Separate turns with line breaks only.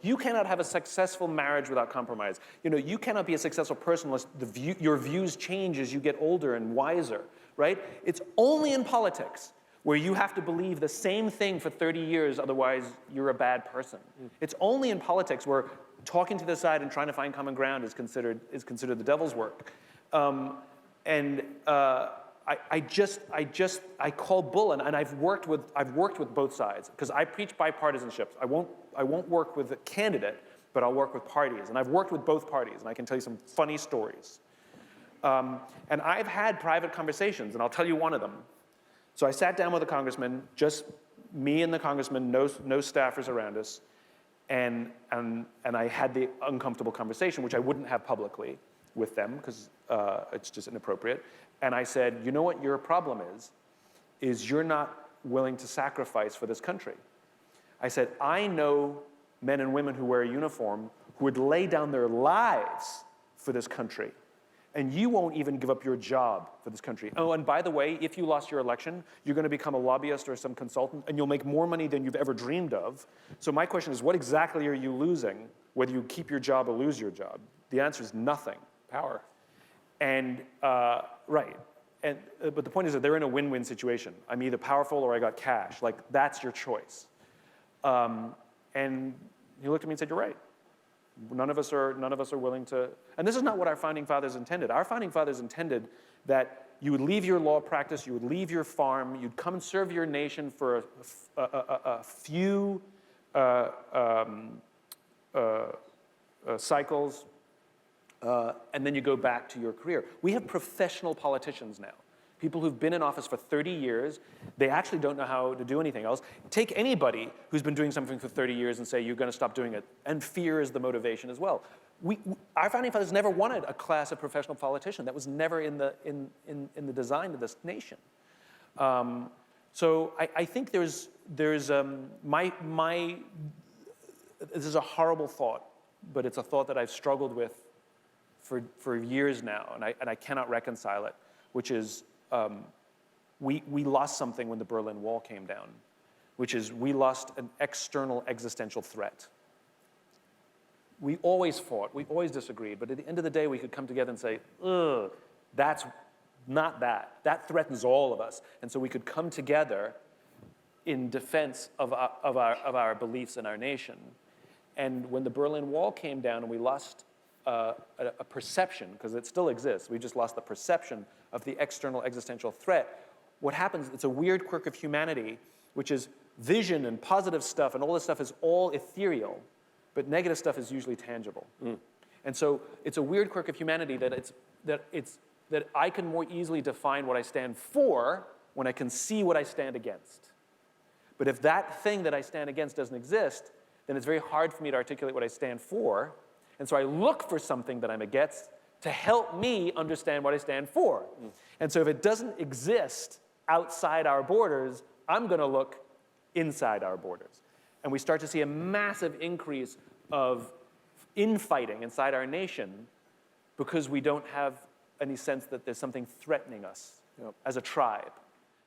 You cannot have a successful marriage without compromise. You cannot be a successful person unless your views change as you get older and wiser, right? It's only in politics where you have to believe the same thing for 30 years, otherwise you're a bad person. It's only in politics where talking to the side and trying to find common ground is considered the devil's work. I call bull, and I've worked with both sides because I preach bipartisanship. I won't work with a candidate, but I'll work with parties, and I've worked with both parties, and I can tell you some funny stories. And I've had private conversations, and I'll tell you one of them. So I sat down with a congressman, just me and the congressman, no staffers around us, and I had the uncomfortable conversation, which I wouldn't have publicly with them because it's just inappropriate. And I said, you know what your problem is you're not willing to sacrifice for this country. I said, I know men and women who wear a uniform who would lay down their lives for this country. And you won't even give up your job for this country. Oh, and by the way, if you lost your election, you're going to become a lobbyist or some consultant, and you'll make more money than you've ever dreamed of. So my question is, what exactly are you losing, whether you keep your job or lose your job? The answer is nothing. Power. And, right. But the point is that they're in a win-win situation. I'm either powerful or I got cash. Like, that's your choice. And he looked at me and said, you're right. None of us are willing to, and this is not what our founding fathers intended. Our founding fathers intended that you would leave your law practice, you would leave your farm, you'd come and serve your nation for a few cycles, and then you go back to your career. We have professional politicians now. People who've been in office for 30 years, they actually don't know how to do anything else. Take anybody who's been doing something for 30 years and say, you're going to stop doing it. And fear is the motivation as well. Our founding fathers never wanted a class of professional politicians. That was never in the design of this nation. So I think this is a horrible thought, but it's a thought that I've struggled with for years now, and I cannot reconcile it, which is, we lost something when the Berlin Wall came down, which is we lost an external existential threat. We always fought, we always disagreed, but at the end of the day, we could come together and say, ugh, that's not that. That threatens all of us. And so we could come together in defense of our beliefs in our nation. And when the Berlin Wall came down and we lost a perception, because it still exists, we just lost the perception of the external existential threat. What happens, it's a weird quirk of humanity, which is vision and positive stuff and all this stuff is all ethereal, but negative stuff is usually tangible. And so it's a weird quirk of humanity that I can more easily define what I stand for when I can see what I stand against. But if that thing that I stand against doesn't exist, then it's very hard for me to articulate what I stand for. And so I look for something that I'm against to help me understand what I stand for. And so if it doesn't exist outside our borders, I'm going to look inside our borders. And we start to see a massive increase of infighting inside our nation because we don't have any sense that there's something threatening us as a tribe.